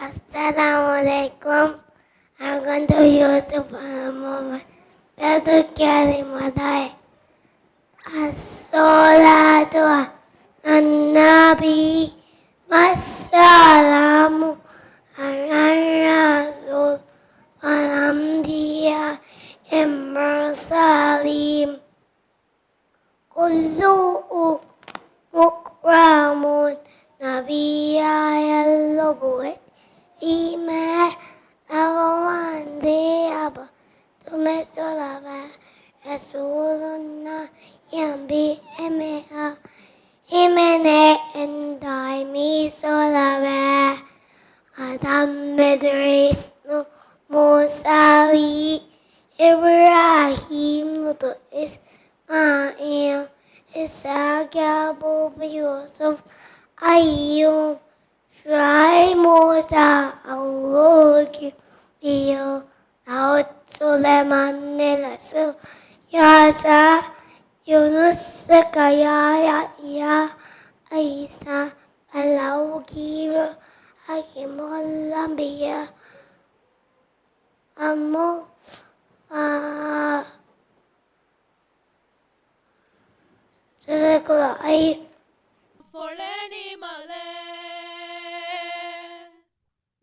Assalamualaikum. I'm going to Yusuf Mohamed. Better carry Madhaha. As-salatu Nabi. Wassalamu ala Rasul. Walamdiya Imrasalim. Kullu mukramun. Nabiya yallubuet. Ima lavawande abba tumesolava Rasuluna yambi emea imene endai mi solava Adam Bedris no Musali Ibrahim Lutu Ismail Isaac Yaqub Yusuf Ayyub Shuaib Musa Allah Kiyo Daud Sulaiman Rasul Yasa Yunus Zakariya Yahya Isa Allah Kiyo Hakimul Anbiya Amu Jazakallah.